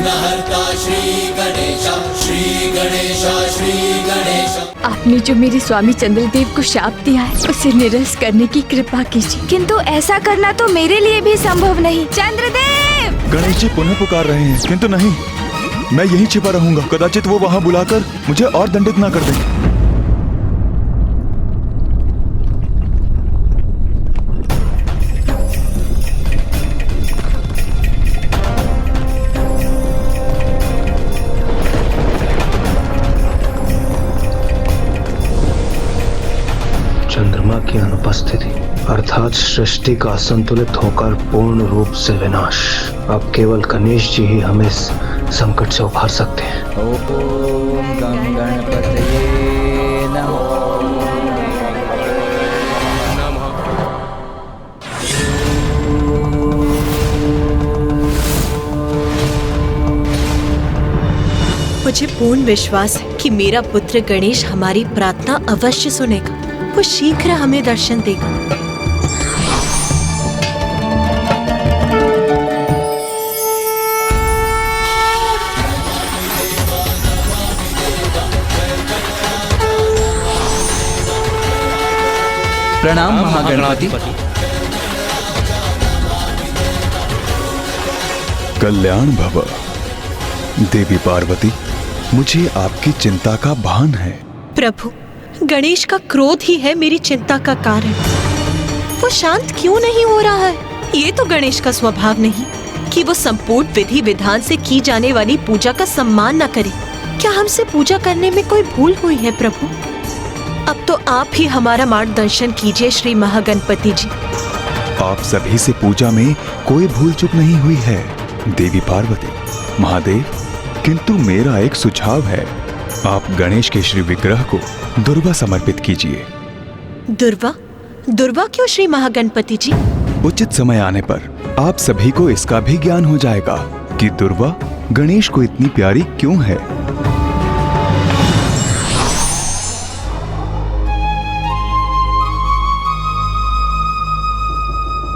विघ्नहर्ता श्री गणेशा, श्री गणेशा, श्री गणेशा। आपने जो मेरे स्वामी चंद्रदेव को शाप दिया है उसे निरस्त करने की कृपा कीजिए। किंतु ऐसा करना तो मेरे लिए भी संभव नहीं। चंद्रदेव! गणेश जी पुनः पुकार रहे हैं, किंतु नहीं, मैं यहीं छिपा रहूंगा। कदाचित वो वहाँ बुलाकर मुझे और दंडित ना कर दें। चंद्रमा की अनुपस्थिति अर्थात सृष्टि का असंतुलित होकर पूर्ण रूप से विनाश। अब केवल गणेश जी ही हमें इस संकट से उबार सकते हैं। ओम गं गणपतये नमः। मुझे पूर्ण विश्वास है कि मेरा पुत्र गणेश हमारी प्रार्थना अवश्य सुनेगा। वो शीघ्र हमें दर्शन देगा। प्रणाम महागणपति। कल्याण भव। देवी पार्वती, मुझे आपकी चिंता का भान है। प्रभु, गणेश का क्रोध ही है मेरी चिंता का कारण। वो शांत क्यों नहीं हो रहा है? ये तो गणेश का स्वभाव नहीं कि वो संपूर्ण विधि विधान से की जाने वाली पूजा का सम्मान न करे। क्या हमसे पूजा करने में कोई भूल हुई है प्रभु? अब तो आप ही हमारा मार्गदर्शन कीजिए श्री महागणपति जी। आप सभी से पूजा में कोई भूल चूक नहीं हुई है देवी पार्वती, महादेव। किंतु मेरा एक सुझाव है, आप गणेश के श्री विग्रह को दुर्वा समर्पित कीजिए। दुर्वा? दुर्वा क्यों श्री महागणपति जी? उचित समय आने पर आप सभी को इसका भी ज्ञान हो जाएगा कि दुर्वा गणेश को इतनी प्यारी क्यों है।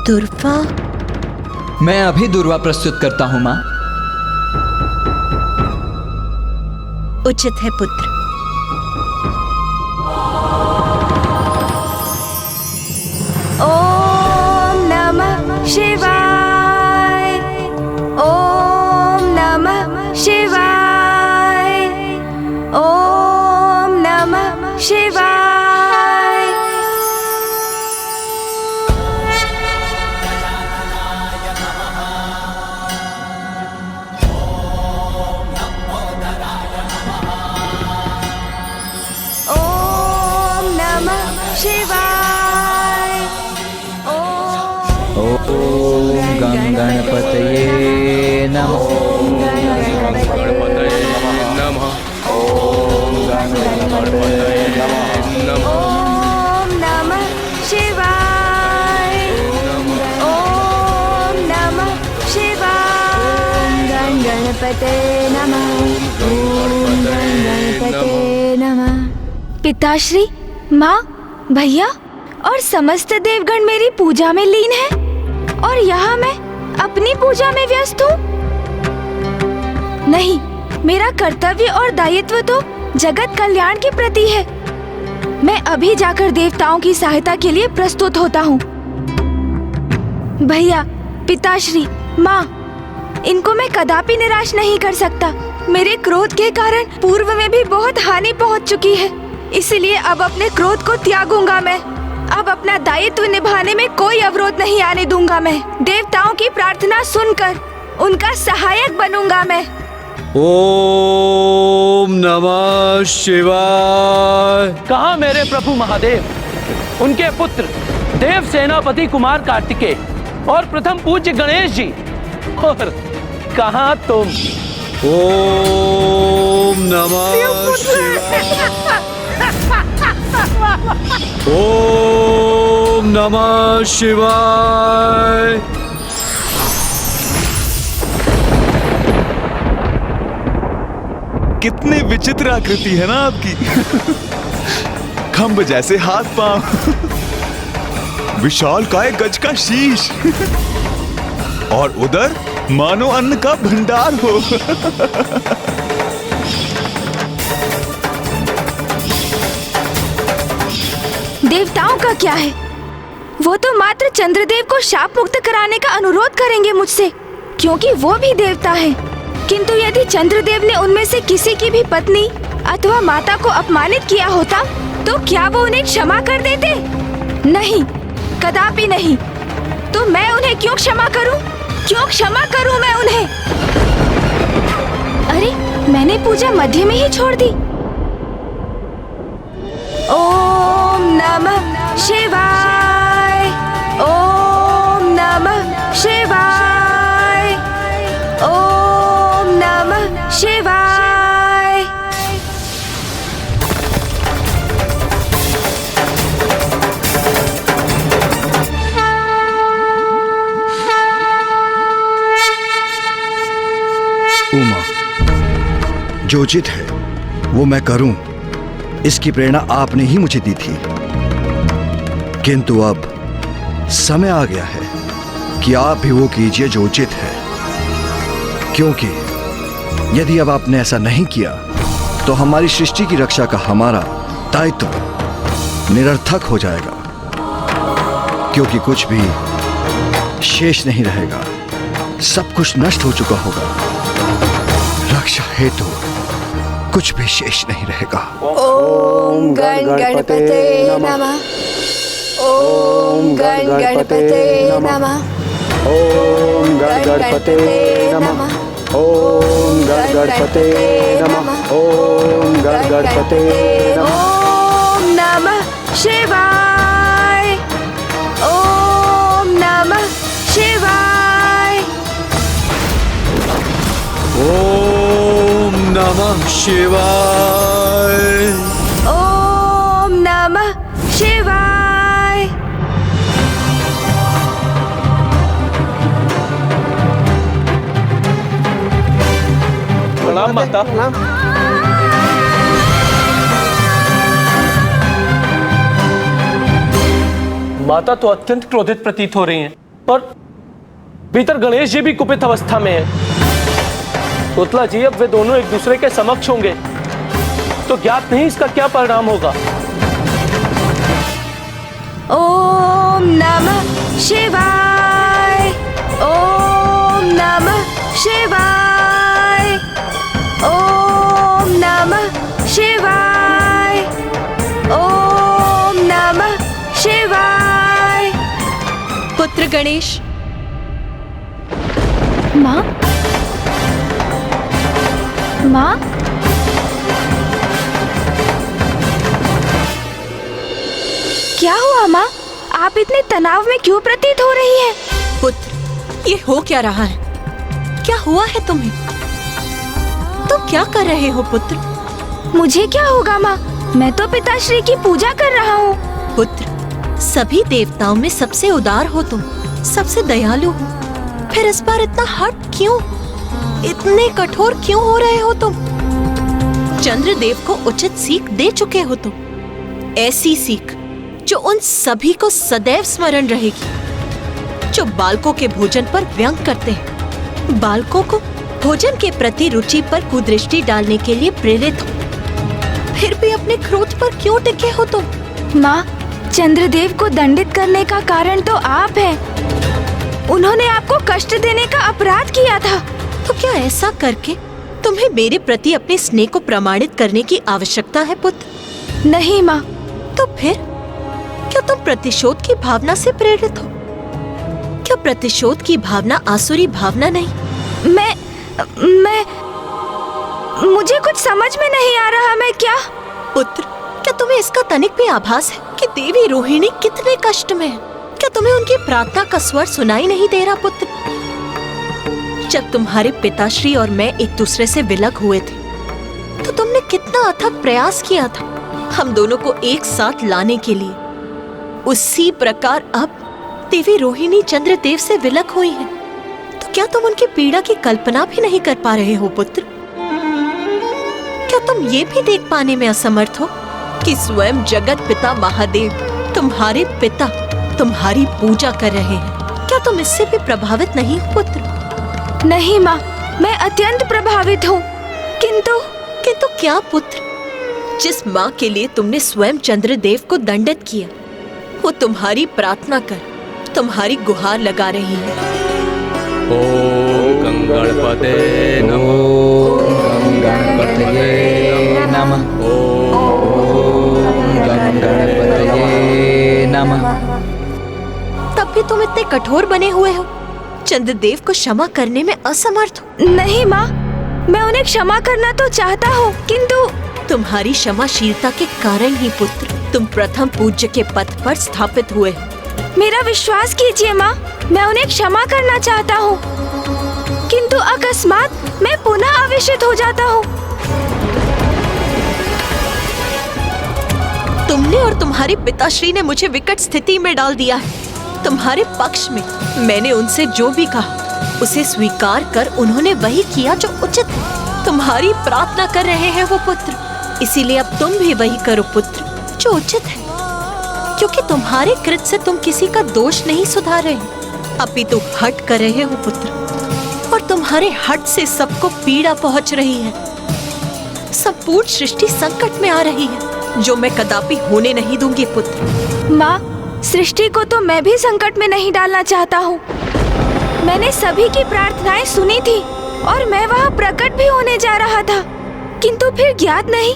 दुर्वा? मैं अभी दुर्वा प्रस्तुत करता हूँ माँ। उचित है पुत्र। ओम नमः शिवाय। ओम नमः शिवाय। ओम नमः शिवाय। ओम नमः शिवाय। ओम गं गणपतये नमः। ओम नमः शिवाय। ओम नमः शिवाय। गं गणपते नमः। ओम गं गणपते नमः। पिताश्री, माँ, भैया और समस्त देवगण मेरी पूजा में लीन है और यहाँ मैं अपनी पूजा में व्यस्त हूँ। नहीं, मेरा कर्तव्य और दायित्व तो जगत कल्याण के प्रति है। मैं अभी जाकर देवताओं की सहायता के लिए प्रस्तुत होता हूँ। भैया, पिताश्री, माँ, इनको मैं कदापि निराश नहीं कर सकता। मेरे क्रोध के कारण पूर्व में भी बहुत हानि पहुँच चुकी है, इसलिए अब अपने क्रोध को त्यागूंगा मैं। अब अपना दायित्व निभाने में कोई अवरोध नहीं आने दूंगा मैं। देवताओं की प्रार्थना सुनकर उनका सहायक बनूंगा मैं। ओम नमः शिवाय। कहाँ मेरे प्रभु महादेव, उनके पुत्र देव सेनापति कुमार कार्तिकेय और प्रथम पूज्य गणेश जी, और कहाँ तुम? ओम नमः शिवाय। ओम नमः शिवाय। कितनी विचित्र आकृति है ना आपकी। खंभ जैसे हाथ पांव, विशाल काय गज का शीश और उधर मानो अन्न का भंडार हो। देवताओं का क्या है? वो तो मात्र चंद्रदेव को शाप मुक्त कराने का अनुरोध करेंगे मुझसे, क्योंकि वो भी देवता है। किंतु यदि चंद्रदेव ने उनमें से किसी की भी पत्नी अथवा माता को अपमानित किया होता, तो क्या वो उन्हें क्षमा कर देते? नहीं, कदापि नहीं। तो मैं उन्हें क्यों क्षमा करूं? क्यों क्षमा करूं मैं उन्हें? अरे, मैंने पूजा मध्य में ही छोड़ दी। ओम नमः शिवाय, ओम नमः शिवाय, ओम नमः शिवाय। उमा, जो उचित है वो मैं करूं, इसकी प्रेरणा आपने ही मुझे दी थी। किंतु अब समय आ गया है कि आप भी वो कीजिए जो उचित है, क्योंकि यदि अब आपने ऐसा नहीं किया तो हमारी सृष्टि की रक्षा का हमारा दायित्व निरर्थक हो जाएगा, क्योंकि कुछ भी शेष नहीं रहेगा, सब कुछ नष्ट हो चुका होगा। रक्षा हेतु कुछ भी शेष नहीं रहेगा। ओम गण गणपते नमः, ओम गण गणपते नमः, ओम गण गणपते नमः, ओम गण गणपते नमः, ओम गण गणपते नमः। ओम नमः शिवाय, ओम नमः शिवाय, ओम नमः शिवाय। ओम नमः शिवाय। प्रणाम माता। माता तो अत्यंत क्रोधित प्रतीत हो रही हैं और भीतर गणेश जी भी कुपित अवस्था में है। पुतला जी, अब वे दोनों एक दूसरे के समक्ष होंगे तो ज्ञात नहीं इसका क्या परिणाम होगा। ओम नमः शिवाय, ओम नमः शिवाय, ओम नमः शिवाय, ओम नमः शिवाय। पुत्र गणेश। माँ, माँ, क्या हुआ माँ? आप इतने तनाव में क्यों प्रतीत हो रही हैं? पुत्र, ये हो क्या रहा है? क्या हुआ है तुम्हें? तुम क्या कर रहे हो पुत्र? मुझे क्या होगा माँ? मैं तो पिताश्री की पूजा कर रहा हूँ। पुत्र, सभी देवताओं में सबसे उदार हो तुम, सबसे दयालु हो, फिर इस बार इतना हट क्यों? इतने कठोर क्यों हो रहे हो तुम? चंद्रदेव को उचित सीख दे चुके हो तुम, ऐसी सीख जो उन सभी को सदैव स्मरण रहेगी, जो बालकों के भोजन पर व्यंग करते हैं, बालकों को भोजन के प्रति रुचि पर कुदृष्टि डालने के लिए प्रेरित हो। फिर भी अपने क्रोध पर क्यों टिके हो तुम? माँ, चंद्रदेव को दंडित करने का कारण तो आप हैं। उन्होंने आपको कष्ट देने का अपराध किया था। तो क्या ऐसा करके तुम्हें मेरे प्रति अपने स्नेह को प्रमाणित करने की आवश्यकता है पुत्र? नहीं माँ। तो फिर क्या तुम प्रतिशोध की भावना से प्रेरित हो? क्या प्रतिशोध की भावना आसुरी भावना नहीं? मैं मुझे कुछ समझ में नहीं आ रहा। मैं क्या? पुत्र, क्या तुम्हें इसका तनिक भी आभास है कि देवी रोहिणी कितने कष्ट में है? क्या तुम्हें उनकी प्रार्थना का स्वर सुनाई नहीं दे रहा पुत्र? जब तुम्हारे पिताश्री और मैं एक दूसरे से विलग हुए थे तो तुमने कितना अथक प्रयास किया था हम दोनों को एक साथ लाने के लिए। उसी प्रकार अब देवी रोहिणी चंद्रदेव से विलग हुई है, तो क्या तुम उनकी पीड़ा की कल्पना भी नहीं कर पा रहे हो पुत्र? क्या तुम ये भी देख पाने में असमर्थ हो कि स्वयं जगत पिता महादेव, तुम्हारे पिता, तुम्हारी पूजा कर रहे हैं? क्या तुम इससे भी प्रभावित नहीं हो पुत्र? नहीं माँ, मैं अत्यंत प्रभावित हूँ। किंतु क्या पुत्र? जिस माँ के लिए तुमने स्वयं चंद्रदेव को दंडित किया, वो तुम्हारी प्रार्थना कर तुम्हारी गुहार लगा रही है। ओम गंगणपते नमो, गणपतये नमः, ओम गणपतये नमः। तब भी तुम इतने कठोर बने हुए हो, चंद्रदेव को क्षमा करने में असमर्थ हो। नहीं माँ, मैं उन्हें क्षमा करना तो चाहता हूँ, किंतु तुम्हारी क्षमाशीलता के कारण ही पुत्र तुम प्रथम पूज्य के पद पर स्थापित हुए हो। मेरा विश्वास कीजिए माँ, मैं उन्हें क्षमा करना चाहता हूँ, किंतु अकस्मात मैं पुनः आवेशित हो जाता हूँ। तुमने और तुम्हारे पिताश्री ने मुझे विकट स्थिति में डाल दिया है। तुम्हारे पक्ष में मैंने उनसे जो भी कहा उसे स्वीकार कर उन्होंने वही किया जो उचित है। तुम्हारी प्रार्थना कर रहे हैं वो पुत्र, इसीलिए अब तुम भी वही करो पुत्र जो उचित है, क्योंकि तुम्हारे कृत से तुम किसी का दोष नहीं सुधार रहे, अपितु हट कर रहे हो पुत्र, और तुम्हारे हट से सबको पीड़ा पहुंच रही है। संपूर्ण सृष्टि संकट में आ रही है, जो मैं कदापि होने नहीं दूंगी पुत्र। माँ, सृष्टि को तो मैं भी संकट में नहीं डालना चाहता हूँ। मैंने सभी की प्रार्थनाएं सुनी थी और मैं वहाँ प्रकट भी होने जा रहा था, किंतु फिर ज्ञात नहीं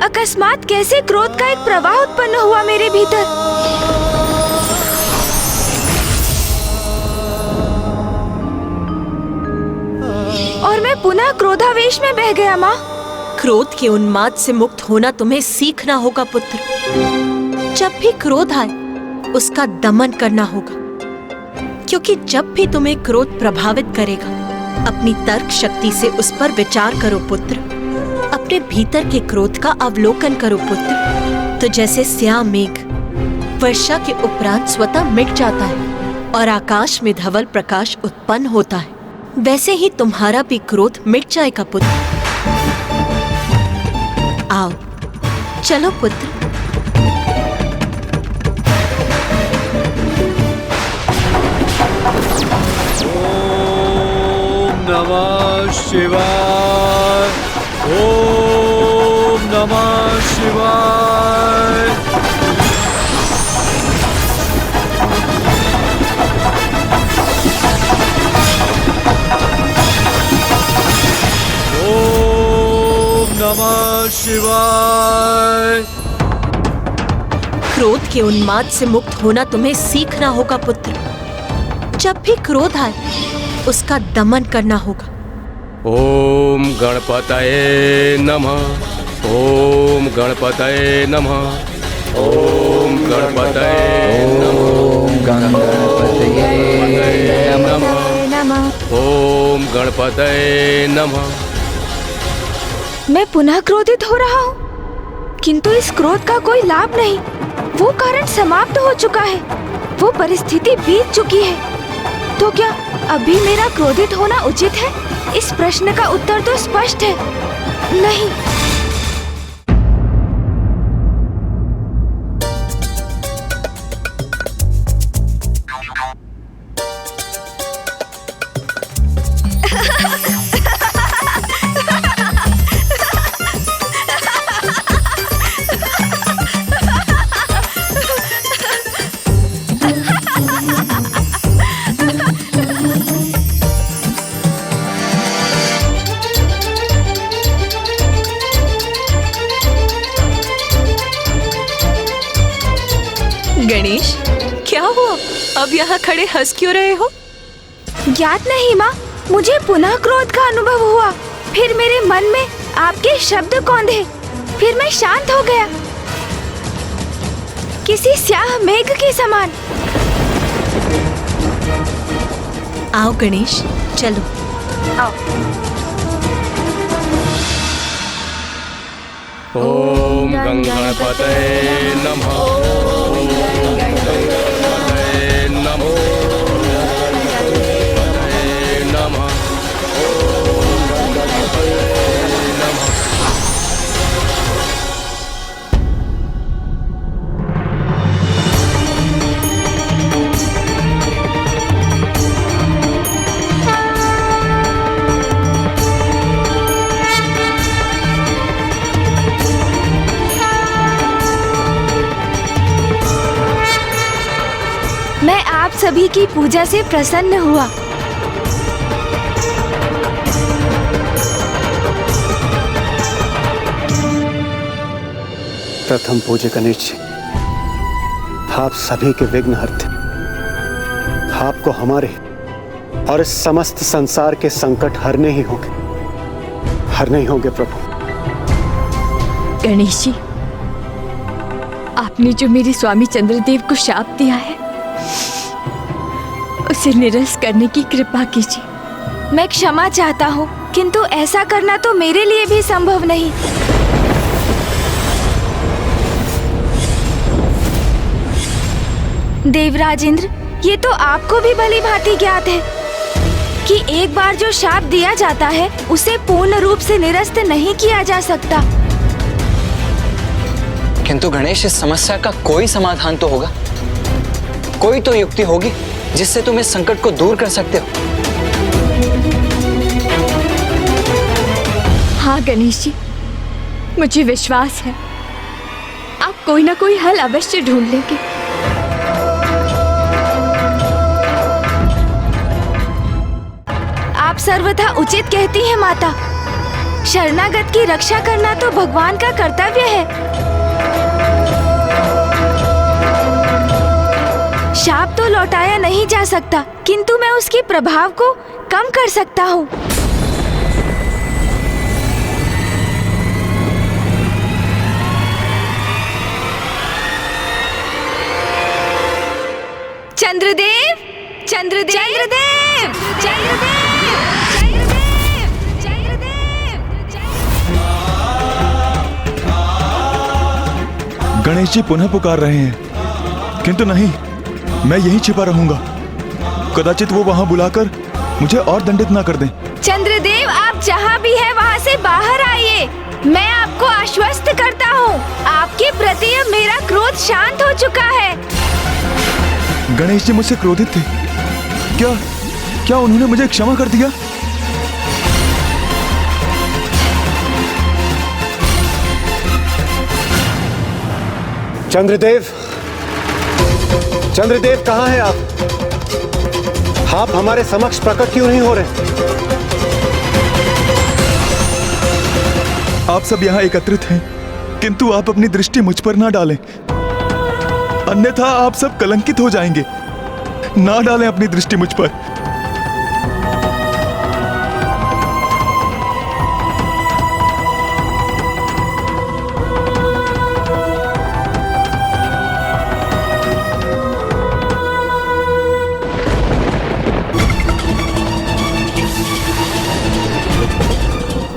अकस्मात कैसे क्रोध का एक प्रवाह उत्पन्न हुआ मेरे भीतर। और मैं पुनः क्रोधावेश में बह गया माँ। क्रोध के उन्माद से मुक्त होना तुम्हें सीखना होगा पुत्र। जब भी क्रोध आए उसका दमन करना होगा, क्योंकि जब भी तुम्हें क्रोध प्रभावित करेगा अपनी तर्क शक्ति से उस पर विचार करो पुत्र। अपने भीतर के क्रोध का अवलोकन करो पुत्र। तो जैसे स्याह मेघ वर्षा के उपरांत स्वतः मिट जाता है और आकाश में धवल प्रकाश उत्पन्न होता है, वैसे ही तुम्हारा भी क्रोध मिट जाएगा पुत्र। आओ चलो पुत्र। ओम नमः शिवाय, ओम नमः शिवाय। ओम नमः शिवाय। क्रोध के उन्माद से मुक्त होना तुम्हें सीखना होगा पुत्र। जब भी क्रोध आए उसका दमन करना होगा। ओम गणपतये नमः, ओम गणपतये नमः, ओम गणपतये नमः, ओम गणपतये नमः। मैं पुनः क्रोधित हो रहा हूँ, किंतु इस क्रोध का कोई लाभ नहीं। वो कारण समाप्त हो चुका है, वो परिस्थिति बीत चुकी है। तो क्या अभी मेरा क्रोधित होना उचित है? इस प्रश्न का उत्तर तो स्पष्ट है, नहीं। गणेश, क्या हुआ? अब यहाँ खड़े हंस क्यों रहे हो? ज्ञात नहीं माँ, मुझे पुनः क्रोध का अनुभव हुआ। फिर मेरे मन में आपके शब्द कौंधे, फिर मैं शांत हो गया, किसी स्याह मेघ के समान। आओ गणेश, चलो आओ। ओम गंगणपतये नमः, ओम गंगणपतये नमः, ओम गंगणपतये नमः, ओम गंगणपतये नमः। सभी की पूजा से प्रसन्न हुआ। प्रथम पूज्य गणेश जी, आप सभी के विघ्नहर्ता, आपको हमारे और इस समस्त संसार के संकट हरने ही होंगे प्रभु। गणेश जी, आपने जो मेरे स्वामी चंद्रदेव को शाप दिया है उसे निरस्त करने की कृपा कीजिए। मैं क्षमा चाहता हूँ, किंतु ऐसा करना तो मेरे लिए भी संभव नहीं। देवराज इंद्र, ये तो आपको भी भली भांति ज्ञात है कि एक बार जो शाप दिया जाता है उसे पूर्ण रूप से निरस्त नहीं किया जा सकता। किंतु गणेश, इस समस्या का कोई समाधान तो होगा, कोई तो युक्ति होगी जिससे तुम इस संकट को दूर कर सकते हो। हाँ गणेश जी, मुझे विश्वास है आप कोई ना कोई हल अवश्य ढूंढ लेंगे। आप सर्वथा उचित कहती हैं माता। शरणागत की रक्षा करना तो भगवान का कर्तव्य है। शाप तो लौटाया नहीं जा सकता, किंतु मैं उसके प्रभाव को कम कर सकता हूँ। चंद्रदेव, चंद्रदेव, चंद्रदेव, चंद्रदेव, चंद्रदेव, चंद्रदेव। गणेश जी पुनः पुकार रहे हैं, किंतु नहीं, मैं यहीं छिपा रहूंगा। कदाचित वो वहां बुलाकर मुझे और दंडित ना कर दें। चंद्रदेव, आप जहाँ भी हैं वहाँ से बाहर आइए। मैं आपको आश्वस्त करता हूँ, आपके प्रति अब मेरा क्रोध शांत हो चुका है। गणेश जी मुझसे क्रोधित थे, क्या उन्होंने मुझे क्षमा कर दिया? चंद्रदेव, चंद्रदेव कहाँ हैं आप? आप हमारे समक्ष प्रकट क्यों नहीं हो रहे? आप सब यहाँ एकत्रित हैं, किंतु आप अपनी दृष्टि मुझ पर ना डालें, अन्यथा आप सब कलंकित हो जाएंगे। ना डालें अपनी दृष्टि मुझ पर।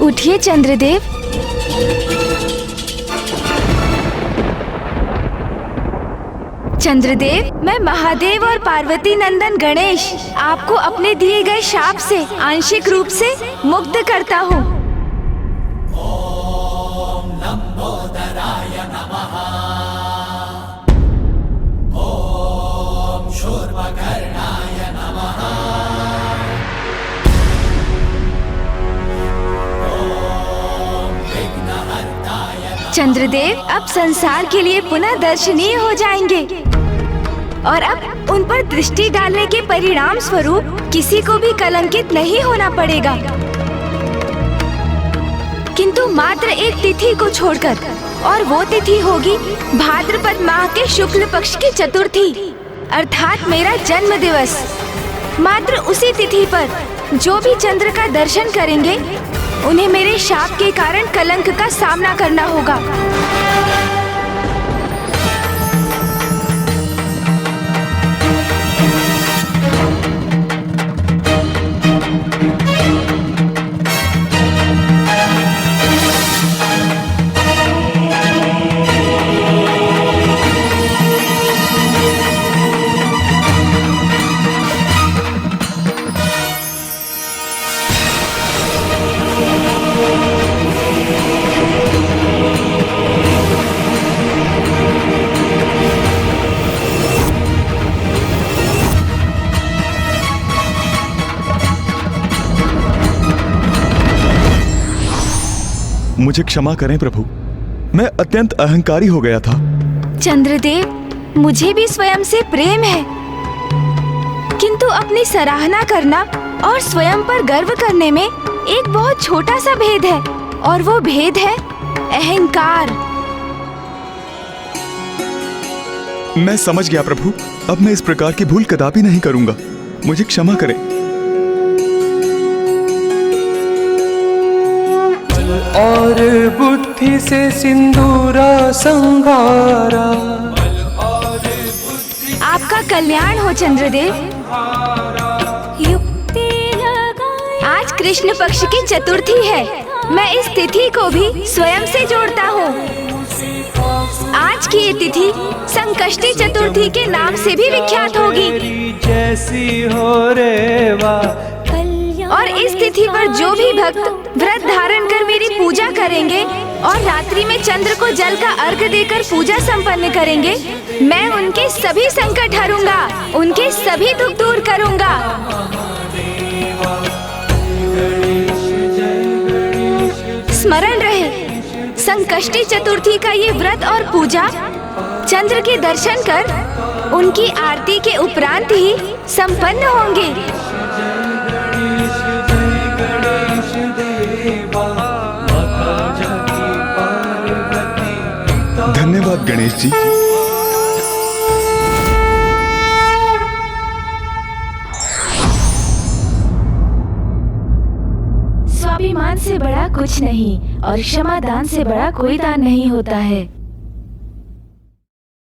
उठिए चंद्रदेव। चंद्रदेव, मैं महादेव और पार्वती नंदन गणेश आपको अपने दिए गए शाप से आंशिक रूप से मुक्त करता हूँ। ओम लंबोदराय नमः। ओम शूर्पकर्णाय नमः। ओम विघ्नहर्ताय नमः। चंद्रदेव अब संसार के लिए पुनः दर्शनीय हो जाएंगे और अब उन पर दृष्टि डालने के परिणाम स्वरूप किसी को भी कलंकित नहीं होना पड़ेगा, किंतु मात्र एक तिथि को छोड़कर, और वो तिथि होगी भाद्रपद माह के शुक्ल पक्ष की चतुर्थी, अर्थात मेरा जन्म दिवस। मात्र उसी तिथि पर जो भी चंद्र का दर्शन करेंगे उन्हें मेरे शाप के कारण कलंक का सामना करना होगा। मुझे क्षमा करें प्रभु, मैं अत्यंत अहंकारी हो गया था। चंद्रदेव, मुझे भी स्वयं से प्रेम है, परंतु अपनी सराहना करना और स्वयं पर गर्व करने में एक बहुत छोटा सा भेद है, और वो भेद है अहंकार। मैं समझ गया प्रभु, अब मैं इस प्रकार की भूल कदापि नहीं करूंगा, मुझे क्षमा करें। और बुद्धि से सिंदूरा संगारा। आपका कल्याण हो चंद्रदेव। आज कृष्ण पक्ष की चतुर्थी है। मैं इस तिथि को भी स्वयं से जोड़ता हूँ। आज की ये तिथि संकष्टी चतुर्थी के नाम से भी विख्यात होगी। जैसी हो रेवा। और इस तिथि पर जो भी भक्त व्रत धारण कर मेरी पूजा करेंगे और रात्रि में चंद्र को जल का अर्घ्य देकर पूजा संपन्न करेंगे, मैं उनके सभी संकट हरूंगा, उनके सभी दुख दूर करूंगा। स्मरण रहे, संकष्टी चतुर्थी का ये व्रत और पूजा चंद्र के दर्शन कर उनकी आरती के उपरांत ही संपन्न होंगे। धन्यवाद गणेश जी। स्वाभिमान से बड़ा कुछ नहीं और क्षमा दान से बड़ा कोई दान नहीं होता है।